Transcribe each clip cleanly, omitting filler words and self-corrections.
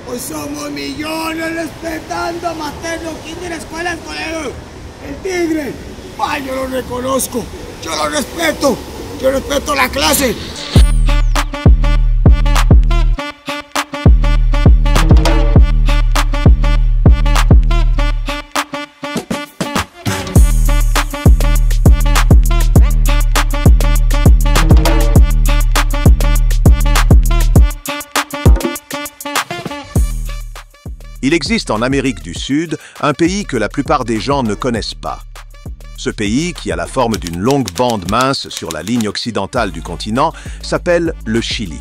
Hoy somos millones respetando materno, kinder, escuelas, colegios. El tigre, yo lo reconozco, yo lo respeto, yo respeto la clase. Il existe en Amérique du Sud un pays que la plupart des gens ne connaissent pas. Ce pays, qui a la forme d'une longue bande mince sur la ligne occidentale du continent, s'appelle le Chili.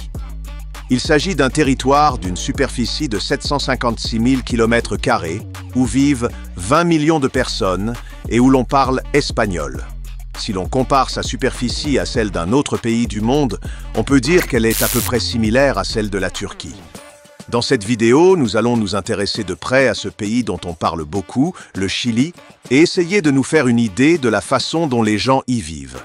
Il s'agit d'un territoire d'une superficie de 756 000 km², où vivent 20 millions de personnes et où l'on parle espagnol. Si l'on compare sa superficie à celle d'un autre pays du monde, on peut dire qu'elle est à peu près similaire à celle de la Turquie. Dans cette vidéo, nous allons nous intéresser de près à ce pays dont on parle beaucoup, le Chili, et essayer de nous faire une idée de la façon dont les gens y vivent.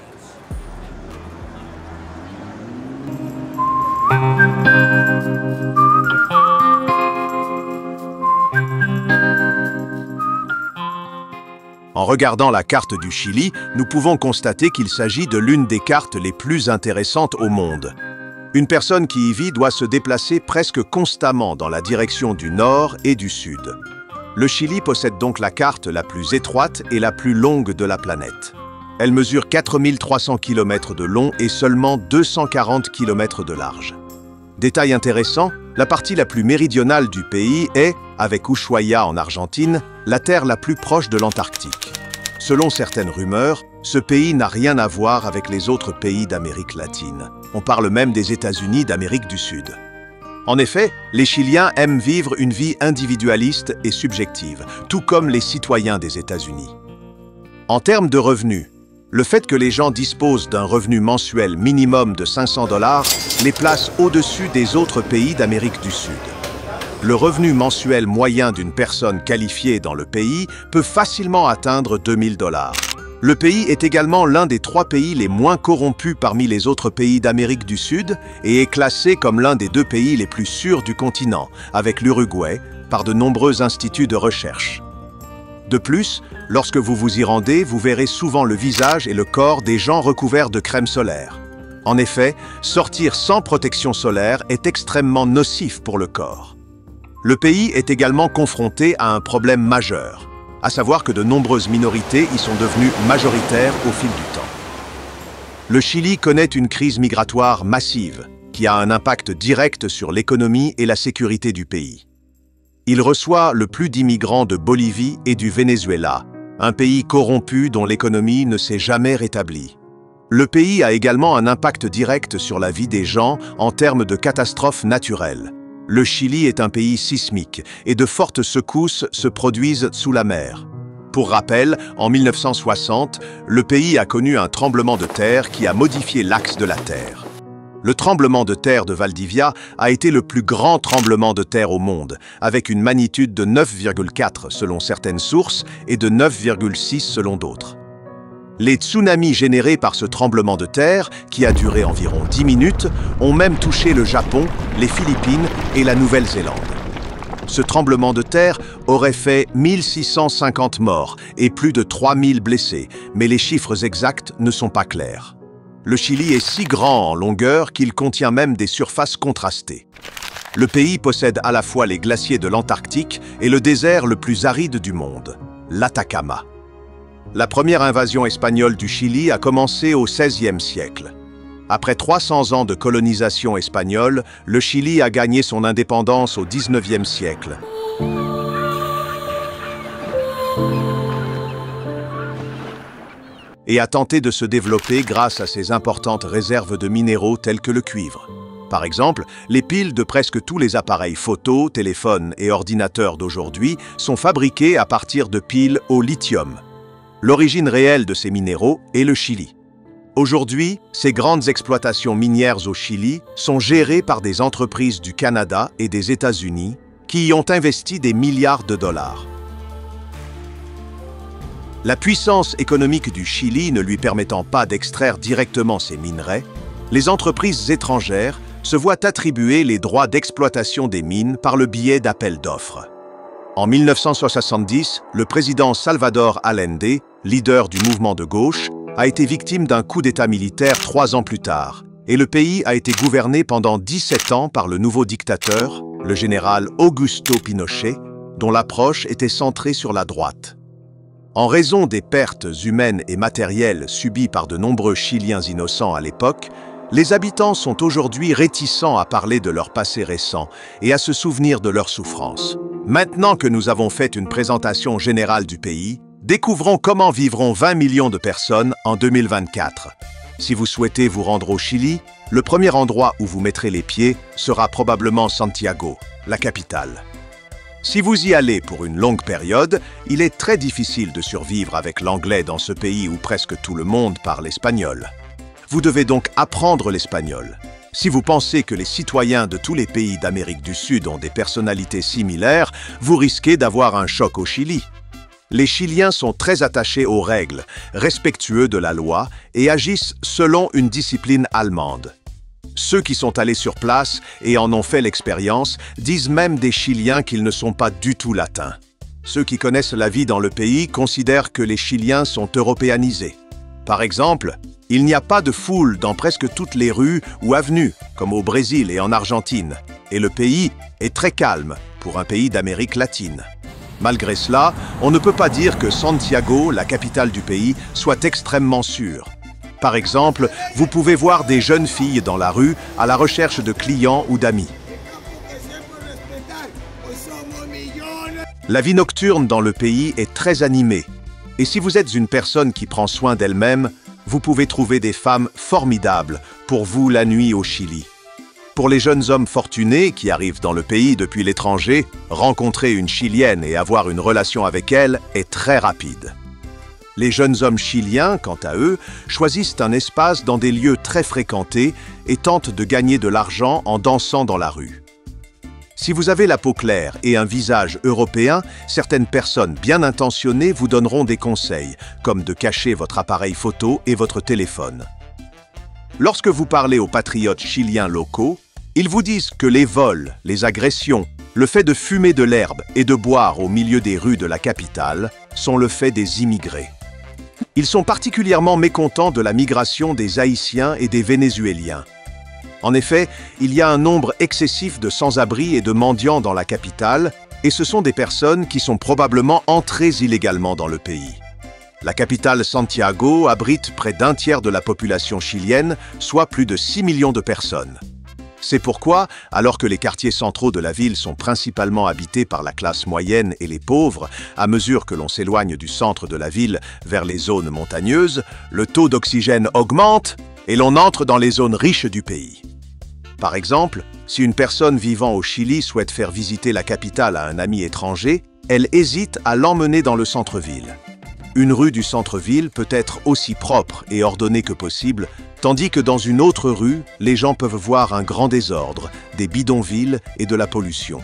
En regardant la carte du Chili, nous pouvons constater qu'il s'agit de l'une des cartes les plus intéressantes au monde. Une personne qui y vit doit se déplacer presque constamment dans la direction du nord et du sud. Le Chili possède donc la carte la plus étroite et la plus longue de la planète. Elle mesure 4300 km de long et seulement 240 km de large. Détail intéressant, la partie la plus méridionale du pays est, avec Ushuaia en Argentine, la terre la plus proche de l'Antarctique. Selon certaines rumeurs, ce pays n'a rien à voir avec les autres pays d'Amérique latine. On parle même des États-Unis d'Amérique du Sud. En effet, les Chiliens aiment vivre une vie individualiste et subjective, tout comme les citoyens des États-Unis. En termes de revenus, le fait que les gens disposent d'un revenu mensuel minimum de 500 $ les place au-dessus des autres pays d'Amérique du Sud. Le revenu mensuel moyen d'une personne qualifiée dans le pays peut facilement atteindre 2000 $. Le pays est également l'un des 3 pays les moins corrompus parmi les autres pays d'Amérique du Sud et est classé comme l'un des 2 pays les plus sûrs du continent, avec l'Uruguay, par de nombreux instituts de recherche. De plus, lorsque vous vous y rendez, vous verrez souvent le visage et le corps des gens recouverts de crème solaire. En effet, sortir sans protection solaire est extrêmement nocif pour le corps. Le pays est également confronté à un problème majeur, à savoir que de nombreuses minorités y sont devenues majoritaires au fil du temps. Le Chili connaît une crise migratoire massive, qui a un impact direct sur l'économie et la sécurité du pays. Il reçoit le plus d'immigrants de Bolivie et du Venezuela, un pays corrompu dont l'économie ne s'est jamais rétablie. Le pays a également un impact direct sur la vie des gens en termes de catastrophes naturelles. Le Chili est un pays sismique et de fortes secousses se produisent sous la mer. Pour rappel, en 1960, le pays a connu un tremblement de terre qui a modifié l'axe de la Terre. Le tremblement de terre de Valdivia a été le plus grand tremblement de terre au monde, avec une magnitude de 9,4 selon certaines sources et de 9,6 selon d'autres. Les tsunamis générés par ce tremblement de terre, qui a duré environ 10 minutes, ont même touché le Japon, les Philippines et la Nouvelle-Zélande. Ce tremblement de terre aurait fait 1650 morts et plus de 3000 blessés, mais les chiffres exacts ne sont pas clairs. Le Chili est si grand en longueur qu'il contient même des surfaces contrastées. Le pays possède à la fois les glaciers de l'Antarctique et le désert le plus aride du monde, l'Atacama. La première invasion espagnole du Chili a commencé au XVIe siècle. Après 300 ans de colonisation espagnole, le Chili a gagné son indépendance au XIXe siècle. Et a tenté de se développer grâce à ses importantes réserves de minéraux tels que le cuivre. Par exemple, les piles de presque tous les appareils photo, téléphones et ordinateurs d'aujourd'hui sont fabriquées à partir de piles au lithium. L'origine réelle de ces minéraux est le Chili. Aujourd'hui, ces grandes exploitations minières au Chili sont gérées par des entreprises du Canada et des États-Unis qui y ont investi des milliards de dollars. La puissance économique du Chili ne lui permettant pas d'extraire directement ces minerais, les entreprises étrangères, se voient attribuer les droits d'exploitation des mines par le biais d'appels d'offres. En 1970, le président Salvador Allende, leader du mouvement de gauche, a été victime d'un coup d'État militaire 3 ans plus tard, et le pays a été gouverné pendant 17 ans par le nouveau dictateur, le général Augusto Pinochet, dont l'approche était centrée sur la droite. En raison des pertes humaines et matérielles subies par de nombreux Chiliens innocents à l'époque, les habitants sont aujourd'hui réticents à parler de leur passé récent et à se souvenir de leurs souffrances. Maintenant que nous avons fait une présentation générale du pays, découvrons comment vivront 20 millions de personnes en 2024. Si vous souhaitez vous rendre au Chili, le premier endroit où vous mettrez les pieds sera probablement Santiago, la capitale. Si vous y allez pour une longue période, il est très difficile de survivre avec l'anglais dans ce pays où presque tout le monde parle espagnol. Vous devez donc apprendre l'espagnol. Si vous pensez que les citoyens de tous les pays d'Amérique du Sud ont des personnalités similaires, vous risquez d'avoir un choc au Chili. Les Chiliens sont très attachés aux règles, respectueux de la loi et agissent selon une discipline allemande. Ceux qui sont allés sur place et en ont fait l'expérience disent même des Chiliens qu'ils ne sont pas du tout latins. Ceux qui connaissent la vie dans le pays considèrent que les Chiliens sont européanisés. Par exemple, il n'y a pas de foule dans presque toutes les rues ou avenues, comme au Brésil et en Argentine, et le pays est très calme pour un pays d'Amérique latine. Malgré cela, on ne peut pas dire que Santiago, la capitale du pays, soit extrêmement sûre. Par exemple, vous pouvez voir des jeunes filles dans la rue à la recherche de clients ou d'amis. La vie nocturne dans le pays est très animée. Et si vous êtes une personne qui prend soin d'elle-même, vous pouvez trouver des femmes formidables pour vous la nuit au Chili. Pour les jeunes hommes fortunés qui arrivent dans le pays depuis l'étranger, rencontrer une Chilienne et avoir une relation avec elle est très rapide. Les jeunes hommes chiliens, quant à eux, choisissent un espace dans des lieux très fréquentés et tentent de gagner de l'argent en dansant dans la rue. Si vous avez la peau claire et un visage européen, certaines personnes bien intentionnées vous donneront des conseils, comme de cacher votre appareil photo et votre téléphone. Lorsque vous parlez aux patriotes chiliens locaux, ils vous disent que les vols, les agressions, le fait de fumer de l'herbe et de boire au milieu des rues de la capitale sont le fait des immigrés. Ils sont particulièrement mécontents de la migration des Haïtiens et des Vénézuéliens. En effet, il y a un nombre excessif de sans-abri et de mendiants dans la capitale, et ce sont des personnes qui sont probablement entrées illégalement dans le pays. La capitale Santiago abrite près d'un tiers de la population chilienne, soit plus de 6 millions de personnes. C'est pourquoi, alors que les quartiers centraux de la ville sont principalement habités par la classe moyenne et les pauvres, à mesure que l'on s'éloigne du centre de la ville vers les zones montagneuses, le taux d'oxygène augmente et l'on entre dans les zones riches du pays. Par exemple, si une personne vivant au Chili souhaite faire visiter la capitale à un ami étranger, elle hésite à l'emmener dans le centre-ville. Une rue du centre-ville peut être aussi propre et ordonnée que possible, tandis que dans une autre rue, les gens peuvent voir un grand désordre, des bidonvilles et de la pollution.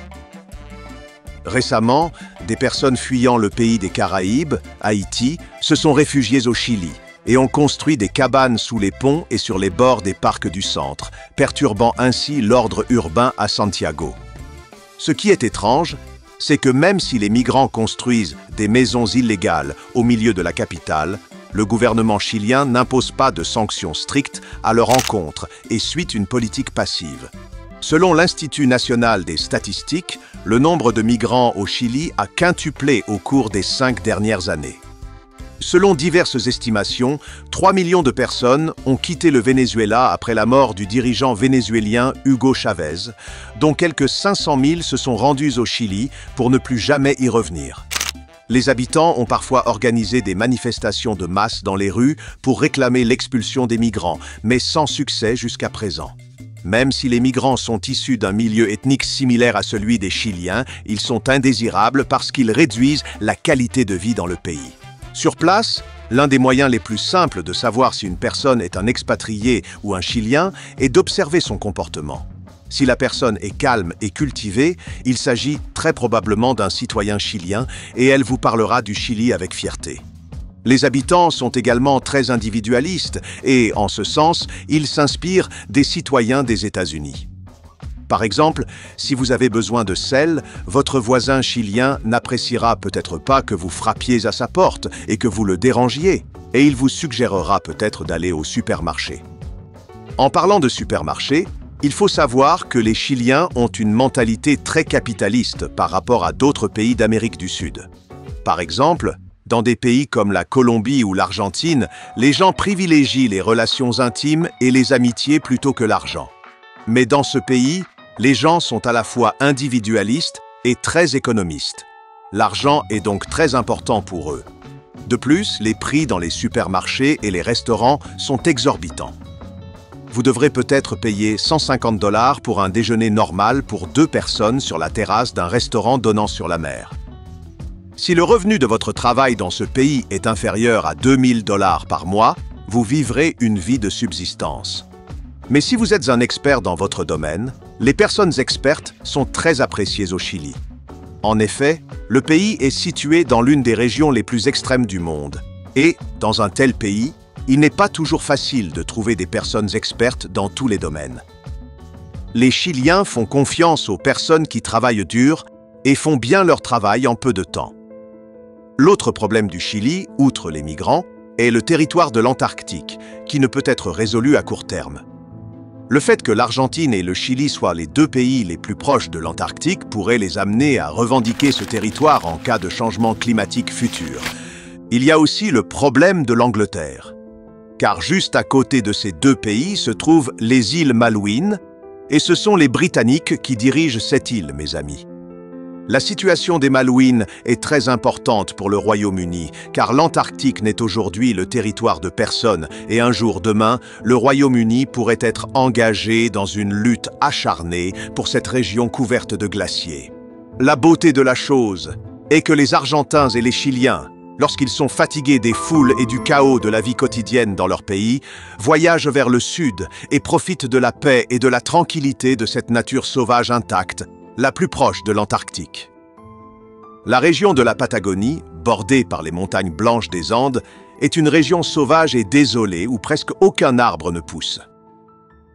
Récemment, des personnes fuyant le pays des Caraïbes, Haïti, se sont réfugiées au Chili et ont construit des cabanes sous les ponts et sur les bords des parcs du centre, perturbant ainsi l'ordre urbain à Santiago. Ce qui est étrange, c'est que même si les migrants construisent des maisons illégales au milieu de la capitale, le gouvernement chilien n'impose pas de sanctions strictes à leur encontre et suit une politique passive. Selon l'Institut national des statistiques, le nombre de migrants au Chili a quintuplé au cours des 5 dernières années. Selon diverses estimations, 3 millions de personnes ont quitté le Venezuela après la mort du dirigeant vénézuélien Hugo Chavez, dont quelques 500 000 se sont rendus au Chili pour ne plus jamais y revenir. Les habitants ont parfois organisé des manifestations de masse dans les rues pour réclamer l'expulsion des migrants, mais sans succès jusqu'à présent. Même si les migrants sont issus d'un milieu ethnique similaire à celui des Chiliens, ils sont indésirables parce qu'ils réduisent la qualité de vie dans le pays. Sur place, l'un des moyens les plus simples de savoir si une personne est un expatrié ou un Chilien est d'observer son comportement. Si la personne est calme et cultivée, il s'agit très probablement d'un citoyen chilien et elle vous parlera du Chili avec fierté. Les habitants sont également très individualistes et, en ce sens, ils s'inspirent des citoyens des États-Unis. Par exemple, si vous avez besoin de sel, votre voisin chilien n'appréciera peut-être pas que vous frappiez à sa porte et que vous le dérangiez, et il vous suggérera peut-être d'aller au supermarché. En parlant de supermarché, il faut savoir que les Chiliens ont une mentalité très capitaliste par rapport à d'autres pays d'Amérique du Sud. Par exemple, dans des pays comme la Colombie ou l'Argentine, les gens privilégient les relations intimes et les amitiés plutôt que l'argent. Mais dans ce pays, les gens sont à la fois individualistes et très économistes. L'argent est donc très important pour eux. De plus, les prix dans les supermarchés et les restaurants sont exorbitants. Vous devrez peut-être payer 150 $ pour un déjeuner normal pour 2 personnes sur la terrasse d'un restaurant donnant sur la mer. Si le revenu de votre travail dans ce pays est inférieur à 2000 $ par mois, vous vivrez une vie de subsistance. Mais si vous êtes un expert dans votre domaine, les personnes expertes sont très appréciées au Chili. En effet, le pays est situé dans l'une des régions les plus extrêmes du monde. Et, dans un tel pays, il n'est pas toujours facile de trouver des personnes expertes dans tous les domaines. Les Chiliens font confiance aux personnes qui travaillent dur et font bien leur travail en peu de temps. L'autre problème du Chili, outre les migrants, est le territoire de l'Antarctique, qui ne peut être résolu à court terme. Le fait que l'Argentine et le Chili soient les 2 pays les plus proches de l'Antarctique pourrait les amener à revendiquer ce territoire en cas de changement climatique futur. Il y a aussi le problème de l'Angleterre. Car juste à côté de ces 2 pays se trouvent les îles Malouines, et ce sont les Britanniques qui dirigent cette île, mes amis. La situation des Malouines est très importante pour le Royaume-Uni, car l'Antarctique n'est aujourd'hui le territoire de personne, et un jour demain, le Royaume-Uni pourrait être engagé dans une lutte acharnée pour cette région couverte de glaciers. La beauté de la chose est que les Argentins et les Chiliens, lorsqu'ils sont fatigués des foules et du chaos de la vie quotidienne dans leur pays, voyagent vers le sud et profitent de la paix et de la tranquillité de cette nature sauvage intacte, la plus proche de l'Antarctique. La région de la Patagonie, bordée par les montagnes blanches des Andes, est une région sauvage et désolée où presque aucun arbre ne pousse.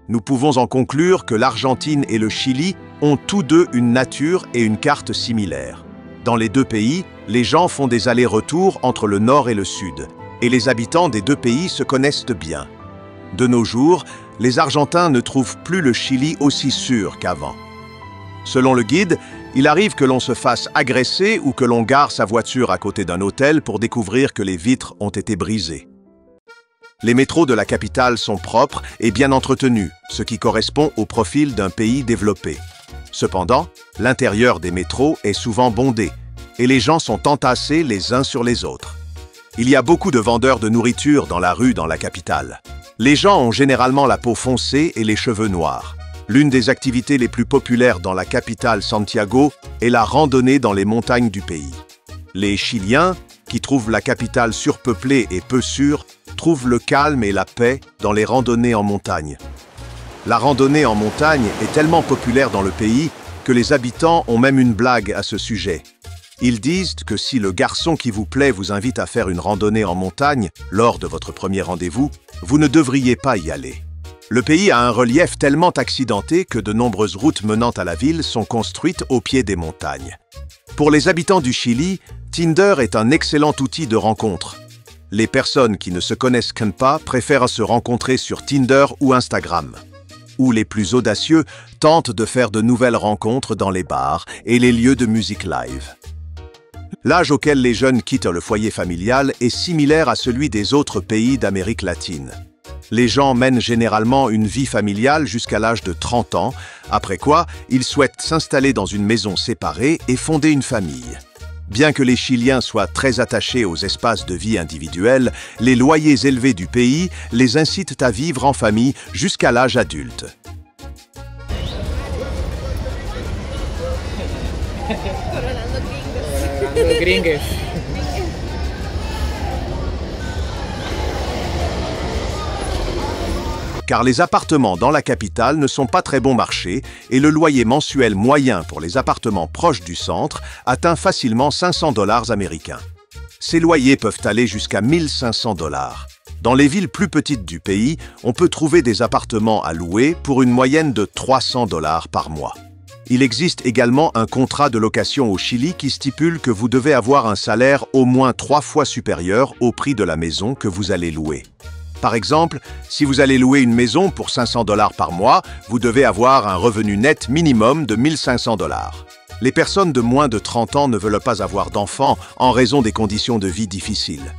Nous pouvons en conclure que l'Argentine et le Chili ont tous deux une nature et une carte similaires. Dans les 2 pays, les gens font des allers-retours entre le nord et le sud, et les habitants des 2 pays se connaissent bien. De nos jours, les Argentins ne trouvent plus le Chili aussi sûr qu'avant. Selon le guide, il arrive que l'on se fasse agresser ou que l'on gare sa voiture à côté d'un hôtel pour découvrir que les vitres ont été brisées. Les métros de la capitale sont propres et bien entretenus, ce qui correspond au profil d'un pays développé. Cependant, l'intérieur des métros est souvent bondé et les gens sont entassés les uns sur les autres. Il y a beaucoup de vendeurs de nourriture dans la rue dans la capitale. Les gens ont généralement la peau foncée et les cheveux noirs. L'une des activités les plus populaires dans la capitale Santiago est la randonnée dans les montagnes du pays. Les Chiliens, qui trouvent la capitale surpeuplée et peu sûre, trouvent le calme et la paix dans les randonnées en montagne. La randonnée en montagne est tellement populaire dans le pays que les habitants ont même une blague à ce sujet. Ils disent que si le garçon qui vous plaît vous invite à faire une randonnée en montagne lors de votre premier rendez-vous, vous ne devriez pas y aller. Le pays a un relief tellement accidenté que de nombreuses routes menant à la ville sont construites au pied des montagnes. Pour les habitants du Chili, Tinder est un excellent outil de rencontre. Les personnes qui ne se connaissent pas préfèrent se rencontrer sur Tinder ou Instagram. Ou les plus audacieux tentent de faire de nouvelles rencontres dans les bars et les lieux de musique live. L'âge auquel les jeunes quittent le foyer familial est similaire à celui des autres pays d'Amérique latine. Les gens mènent généralement une vie familiale jusqu'à l'âge de 30 ans, après quoi ils souhaitent s'installer dans une maison séparée et fonder une famille. Bien que les Chiliens soient très attachés aux espaces de vie individuels, les loyers élevés du pays les incitent à vivre en famille jusqu'à l'âge adulte. Gringos. Car les appartements dans la capitale ne sont pas très bon marché et le loyer mensuel moyen pour les appartements proches du centre atteint facilement 500 $ américains. Ces loyers peuvent aller jusqu'à 1 500 $. Dans les villes plus petites du pays, on peut trouver des appartements à louer pour une moyenne de 300 $ par mois. Il existe également un contrat de location au Chili qui stipule que vous devez avoir un salaire au moins 3 fois supérieur au prix de la maison que vous allez louer. Par exemple, si vous allez louer une maison pour 500 $ par mois, vous devez avoir un revenu net minimum de 1 500 $. Les personnes de moins de 30 ans ne veulent pas avoir d'enfants en raison des conditions de vie difficiles.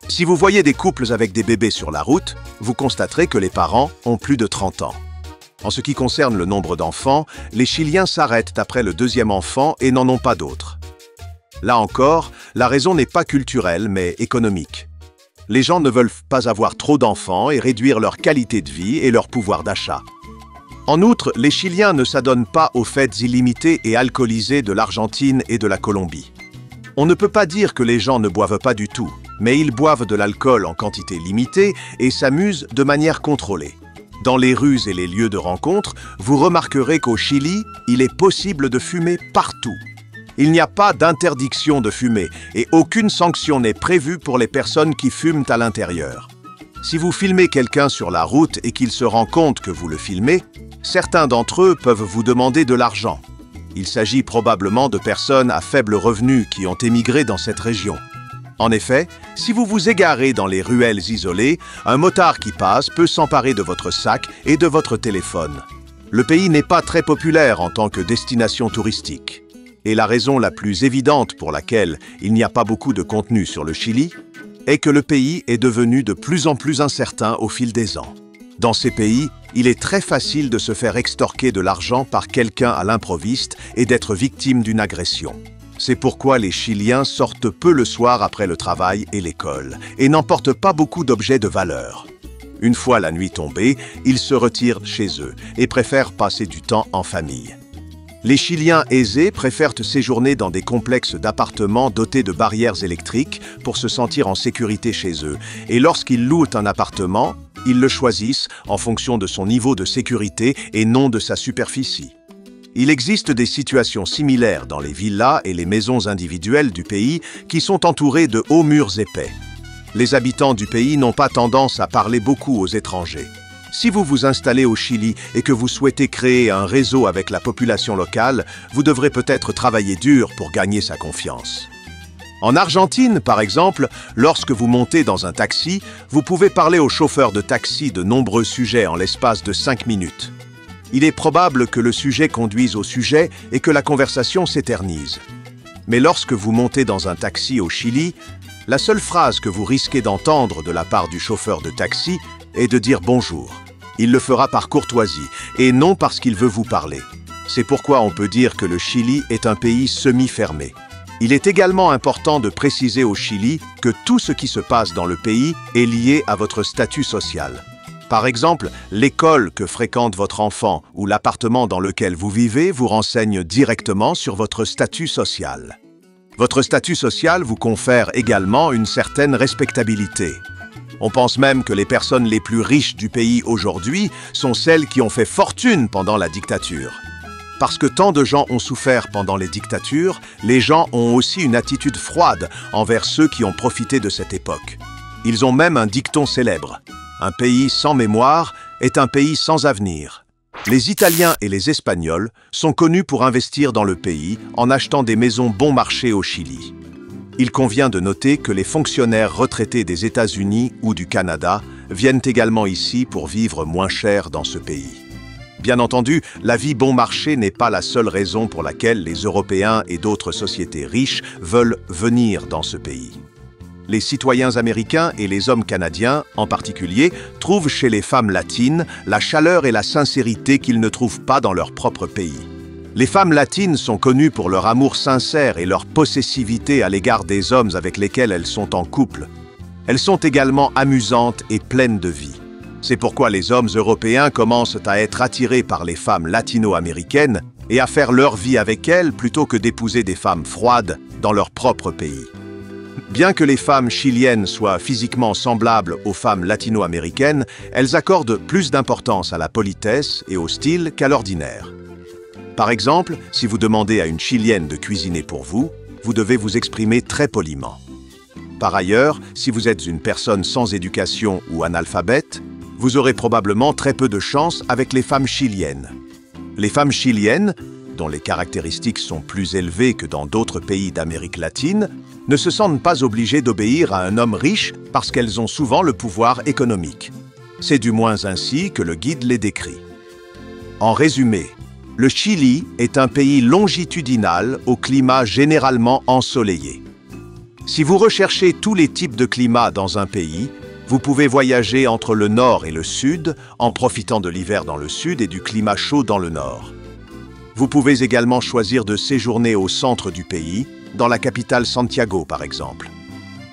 Si vous voyez des couples avec des bébés sur la route, vous constaterez que les parents ont plus de 30 ans. En ce qui concerne le nombre d'enfants, les Chiliens s'arrêtent après le 2e enfant et n'en ont pas d'autres. Là encore, la raison n'est pas culturelle mais économique. Les gens ne veulent pas avoir trop d'enfants et réduire leur qualité de vie et leur pouvoir d'achat. En outre, les Chiliens ne s'adonnent pas aux fêtes illimitées et alcoolisées de l'Argentine et de la Colombie. On ne peut pas dire que les gens ne boivent pas du tout, mais ils boivent de l'alcool en quantité limitée et s'amusent de manière contrôlée. Dans les rues et les lieux de rencontre, vous remarquerez qu'au Chili, il est possible de fumer partout. Il n'y a pas d'interdiction de fumer et aucune sanction n'est prévue pour les personnes qui fument à l'intérieur. Si vous filmez quelqu'un sur la route et qu'il se rend compte que vous le filmez, certains d'entre eux peuvent vous demander de l'argent. Il s'agit probablement de personnes à faible revenu qui ont émigré dans cette région. En effet, si vous vous égarez dans les ruelles isolées, un motard qui passe peut s'emparer de votre sac et de votre téléphone. Le pays n'est pas très populaire en tant que destination touristique. Et la raison la plus évidente pour laquelle il n'y a pas beaucoup de contenu sur le Chili est que le pays est devenu de plus en plus incertain au fil des ans. Dans ces pays, il est très facile de se faire extorquer de l'argent par quelqu'un à l'improviste et d'être victime d'une agression. C'est pourquoi les Chiliens sortent peu le soir après le travail et l'école, et n'emportent pas beaucoup d'objets de valeur. Une fois la nuit tombée, ils se retirent chez eux et préfèrent passer du temps en famille. Les Chiliens aisés préfèrent séjourner dans des complexes d'appartements dotés de barrières électriques pour se sentir en sécurité chez eux, et lorsqu'ils louent un appartement, ils le choisissent en fonction de son niveau de sécurité et non de sa superficie. Il existe des situations similaires dans les villas et les maisons individuelles du pays qui sont entourées de hauts murs épais. Les habitants du pays n'ont pas tendance à parler beaucoup aux étrangers. Si vous vous installez au Chili et que vous souhaitez créer un réseau avec la population locale, vous devrez peut-être travailler dur pour gagner sa confiance. En Argentine, par exemple, lorsque vous montez dans un taxi, vous pouvez parler au chauffeur de taxi de nombreux sujets en l'espace de 5 minutes. Il est probable que le sujet conduise au sujet et que la conversation s'éternise. Mais lorsque vous montez dans un taxi au Chili, la seule phrase que vous risquez d'entendre de la part du chauffeur de taxi est de dire bonjour. Il le fera par courtoisie et non parce qu'il veut vous parler. C'est pourquoi on peut dire que le Chili est un pays semi-fermé. Il est également important de préciser au Chili que tout ce qui se passe dans le pays est lié à votre statut social. Par exemple, l'école que fréquente votre enfant ou l'appartement dans lequel vous vivez vous renseigne directement sur votre statut social. Votre statut social vous confère également une certaine respectabilité. On pense même que les personnes les plus riches du pays aujourd'hui sont celles qui ont fait fortune pendant la dictature. Parce que tant de gens ont souffert pendant les dictatures, les gens ont aussi une attitude froide envers ceux qui ont profité de cette époque. Ils ont même un dicton célèbre. Un pays sans mémoire est un pays sans avenir. Les Italiens et les Espagnols sont connus pour investir dans le pays en achetant des maisons bon marché au Chili. Il convient de noter que les fonctionnaires retraités des États-Unis ou du Canada viennent également ici pour vivre moins cher dans ce pays. Bien entendu, la vie bon marché n'est pas la seule raison pour laquelle les Européens et d'autres sociétés riches veulent venir dans ce pays. Les citoyens américains et les hommes canadiens, en particulier, trouvent chez les femmes latines la chaleur et la sincérité qu'ils ne trouvent pas dans leur propre pays. Les femmes latines sont connues pour leur amour sincère et leur possessivité à l'égard des hommes avec lesquels elles sont en couple. Elles sont également amusantes et pleines de vie. C'est pourquoi les hommes européens commencent à être attirés par les femmes latino-américaines et à faire leur vie avec elles plutôt que d'épouser des femmes froides dans leur propre pays. Bien que les femmes chiliennes soient physiquement semblables aux femmes latino-américaines, elles accordent plus d'importance à la politesse et au style qu'à l'ordinaire. Par exemple, si vous demandez à une Chilienne de cuisiner pour vous, vous devez vous exprimer très poliment. Par ailleurs, si vous êtes une personne sans éducation ou analphabète, vous aurez probablement très peu de chance avec les femmes chiliennes. Les femmes chiliennes, dont les caractéristiques sont plus élevées que dans d'autres pays d'Amérique latine, ne se sentent pas obligées d'obéir à un homme riche parce qu'elles ont souvent le pouvoir économique. C'est du moins ainsi que le guide les décrit. En résumé, le Chili est un pays longitudinal au climat généralement ensoleillé. Si vous recherchez tous les types de climats dans un pays, vous pouvez voyager entre le nord et le sud en profitant de l'hiver dans le sud et du climat chaud dans le nord. Vous pouvez également choisir de séjourner au centre du pays, dans la capitale Santiago par exemple.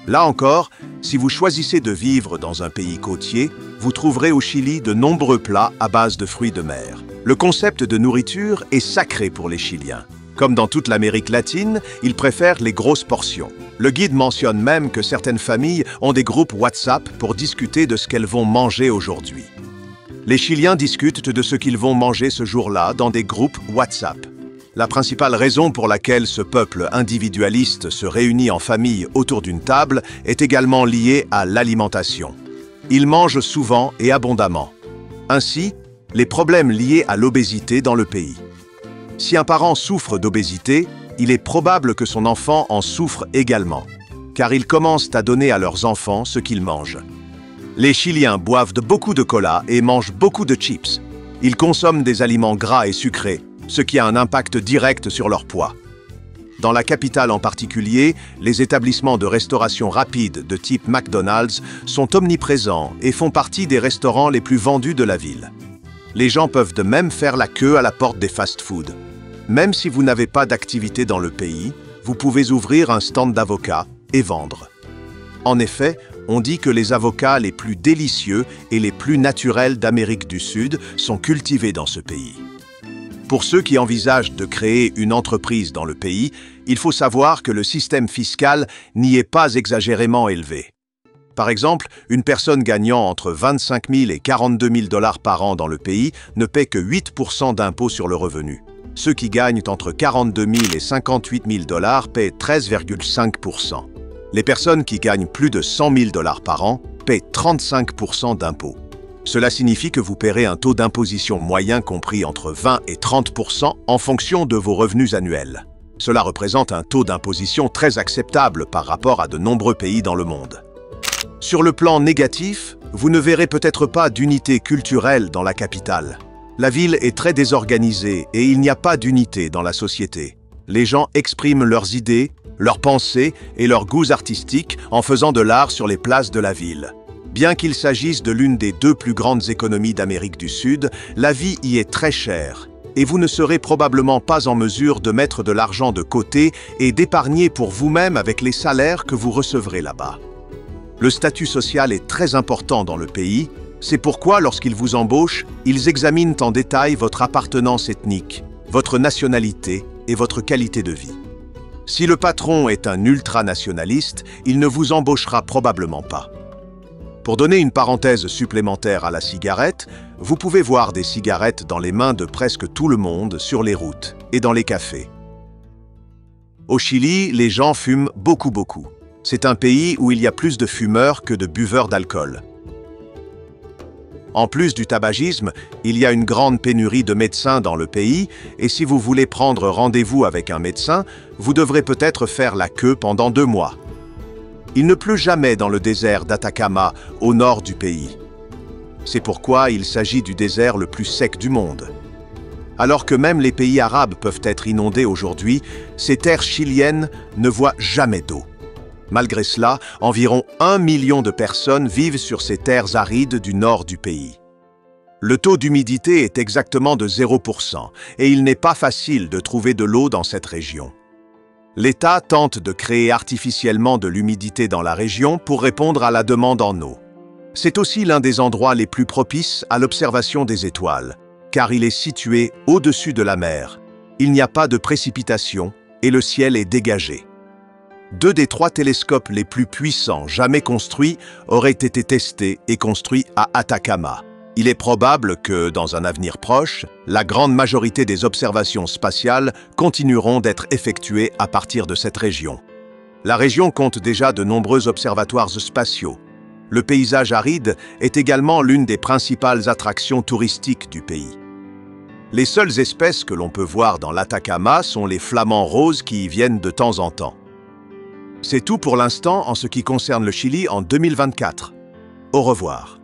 Là encore, si vous choisissez de vivre dans un pays côtier, vous trouverez au Chili de nombreux plats à base de fruits de mer. Le concept de nourriture est sacré pour les Chiliens. Comme dans toute l'Amérique latine, ils préfèrent les grosses portions. Le guide mentionne même que certaines familles ont des groupes WhatsApp pour discuter de ce qu'elles vont manger aujourd'hui. Les Chiliens discutent de ce qu'ils vont manger ce jour-là dans des groupes WhatsApp. La principale raison pour laquelle ce peuple individualiste se réunit en famille autour d'une table est également liée à l'alimentation. Ils mangent souvent et abondamment. Ainsi, les problèmes liés à l'obésité dans le pays. Si un parent souffre d'obésité, il est probable que son enfant en souffre également, car ils commencent à donner à leurs enfants ce qu'ils mangent. Les Chiliens boivent beaucoup de cola et mangent beaucoup de chips. Ils consomment des aliments gras et sucrés, ce qui a un impact direct sur leur poids. Dans la capitale en particulier, les établissements de restauration rapide de type McDonald's sont omniprésents et font partie des restaurants les plus vendus de la ville. Les gens peuvent de même faire la queue à la porte des fast-foods. Même si vous n'avez pas d'activité dans le pays, vous pouvez ouvrir un stand d'avocats et vendre. En effet, on dit que les avocats les plus délicieux et les plus naturels d'Amérique du Sud sont cultivés dans ce pays. Pour ceux qui envisagent de créer une entreprise dans le pays, il faut savoir que le système fiscal n'y est pas exagérément élevé. Par exemple, une personne gagnant entre 25 000 et 42 000 $ par an dans le pays ne paie que 8% d'impôts sur le revenu. Ceux qui gagnent entre 42 000 et 58 000 $ paient 13,5%. Les personnes qui gagnent plus de 100 000 $ par an paient 35% d'impôts. Cela signifie que vous paierez un taux d'imposition moyen compris entre 20 et 30% en fonction de vos revenus annuels. Cela représente un taux d'imposition très acceptable par rapport à de nombreux pays dans le monde. Sur le plan négatif, vous ne verrez peut-être pas d'unité culturelle dans la capitale. La ville est très désorganisée et il n'y a pas d'unité dans la société. Les gens expriment leurs idées, leurs pensées et leurs goûts artistiques en faisant de l'art sur les places de la ville. Bien qu'il s'agisse de l'une des deux plus grandes économies d'Amérique du Sud, la vie y est très chère et vous ne serez probablement pas en mesure de mettre de l'argent de côté et d'épargner pour vous-même avec les salaires que vous recevrez là-bas. Le statut social est très important dans le pays, c'est pourquoi lorsqu'ils vous embauchent, ils examinent en détail votre appartenance ethnique, votre nationalité et votre qualité de vie. Si le patron est un ultranationaliste, il ne vous embauchera probablement pas. Pour donner une parenthèse supplémentaire à la cigarette, vous pouvez voir des cigarettes dans les mains de presque tout le monde sur les routes et dans les cafés. Au Chili, les gens fument beaucoup. C'est un pays où il y a plus de fumeurs que de buveurs d'alcool. En plus du tabagisme, il y a une grande pénurie de médecins dans le pays et si vous voulez prendre rendez-vous avec un médecin, vous devrez peut-être faire la queue pendant 2 mois. Il ne pleut jamais dans le désert d'Atacama, au nord du pays. C'est pourquoi il s'agit du désert le plus sec du monde. Alors que même les pays arabes peuvent être inondés aujourd'hui, ces terres chiliennes ne voient jamais d'eau. Malgré cela, environ 1 million de personnes vivent sur ces terres arides du nord du pays. Le taux d'humidité est exactement de 0% et il n'est pas facile de trouver de l'eau dans cette région. L'État tente de créer artificiellement de l'humidité dans la région pour répondre à la demande en eau. C'est aussi l'un des endroits les plus propices à l'observation des étoiles, car il est situé au-dessus de la mer. Il n'y a pas de précipitations et le ciel est dégagé. 2 des 3 télescopes les plus puissants jamais construits auraient été testés et construits à Atacama. Il est probable que, dans un avenir proche, la grande majorité des observations spatiales continueront d'être effectuées à partir de cette région. La région compte déjà de nombreux observatoires spatiaux. Le paysage aride est également l'une des principales attractions touristiques du pays. Les seules espèces que l'on peut voir dans l'Atacama sont les flamants roses qui y viennent de temps en temps. C'est tout pour l'instant en ce qui concerne le Chili en 2024. Au revoir.